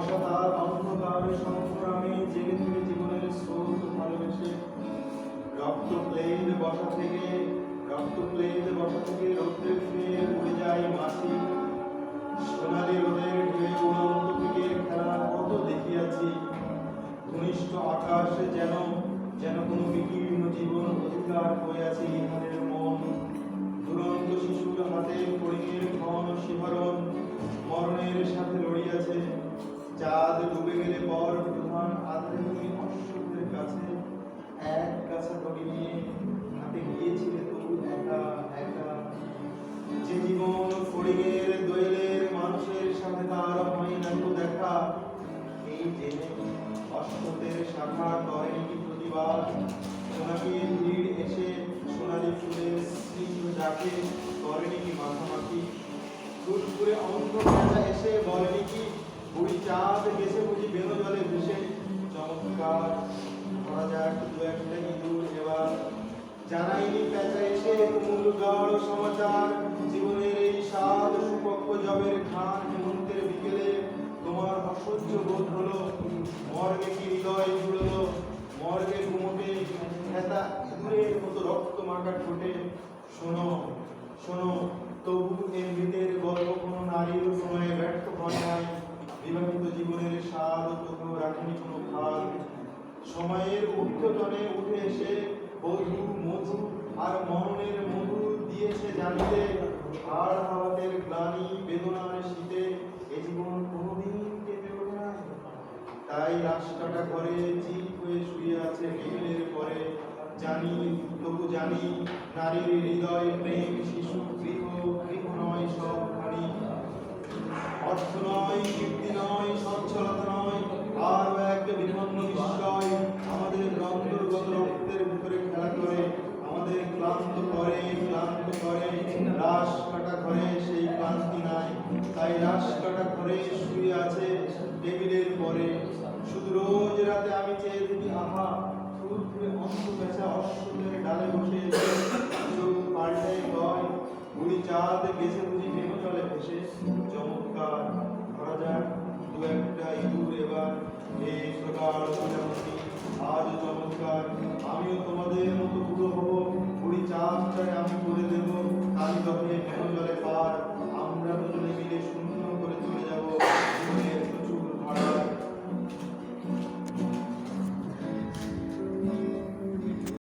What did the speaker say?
মশাতার অন্ধকার সংগ্রামে জেগে থেকে জীবনের স্রোত ভালোবেসে রক্ত প্লেদ বসা থেকে রৌদ্রে ফিরে উড়ে যায় মাছি। সোনালি রোদের ঢেউ উড়ন্ত পিকের খেলা কত দেখিয়াছি। ঘনিষ্ঠ আকাশে যেন যেন কোনো বিকীর্ণ জীবন অধিকার হইয়াছে ইহাদের মন। দুরন্ত শিশুর হাতে ফড়িংয়ের ঘন শিহরণ মরণের সাথে লড়িয়াছে। চাঁদ ডুবে গেলে পর প্রধান আধারিনী অশ্বত্থের কাছে এক গাছা দড়ি নিয়ে হাতে গিয়েছিলে তবু একা একা। যে জীবন ফড়িংয়ের দোয়েলের মানুষের সাথে তার হয় না তো দেখা, এই জেনে অশ্বত্থের শাখা করেনি কি প্রতিবাদ। সোনালির ভিড় এসে সোনালি ফুলের স্নিগ্ধ ডাকে করেনি কি মাখামাখি। টুট করে অন্ধ পেঁচা এসে বলেনি কি বুড়ি চাঁদ গেছে বুঝি বেনো জলে ভেসে। চমৎকার ধরা যাক দু একটা ইঁদুর এবার, জানাইনি পেঁচা এসে তুমুল গাঢ় সমাচার। জীবনের এই স্বাদ সুপক্ষ জবের খান হেমন্তের বিকেলে তোমার অসহ্য বোধ হলো। মর্গে কি হৃদয় জুড়লো, মর্গে ঘুমোটে খেতা ইঁদুরের মতো রক্ত মাখা ঠোঁটে। শোনো শোনো তবু এর মৃতের গল্প কোনো নারীর সময়ে ব্যর্থ হয় নাই। বিবাহিত জীবনের স্বাদ কোথাও রাখেনি কোনো ভাগ। সময়ের ঊর্ধ্বতনে উঠে এসে বধূ মধু আর মরণের মধু দিয়েছে জানিতে। আর হাওয়াতের গ্লানি বেদনার শীতে এ জীবন কোনোদিন কেঁপে ওঠে নাই। তাই লাশ কাটা ঘরে চিপ হয়ে শুয়ে আছে টেবিলের পরে। জানি তবু জানি নারীর হৃদয় প্রেম শিশু গৃহ গৃহ নয় সবখানি। অর্থ নয় কীর্তি নয় সচ্ছলতা নয় আরও এক বিনম্র নিশ্চয় আমাদের অন্তর্গত রক্তের ভিতরে খেলা করে আমাদের ক্লান্ত করে লাশ কাটা ঘরে সেই ক্লান্তি নাই। তাই লাশ কাটা ঘরে শুয়ে আছে টেবিলের পরে। শুধু রোজ রাতে আমি চেয়ে দেখি আহা ঊর্ধ্বে অন্ত পেঁচা অশ্বত্থের ডালে বসে চোখ পাল্টে গয় বুড়ি চাঁদ গেছে বুঝি ভেঙে চলে ভেসে। চমৎকার ধরা যাক দু একটা ইঁদুর এবার এই প্রকার মোটামুটি আজ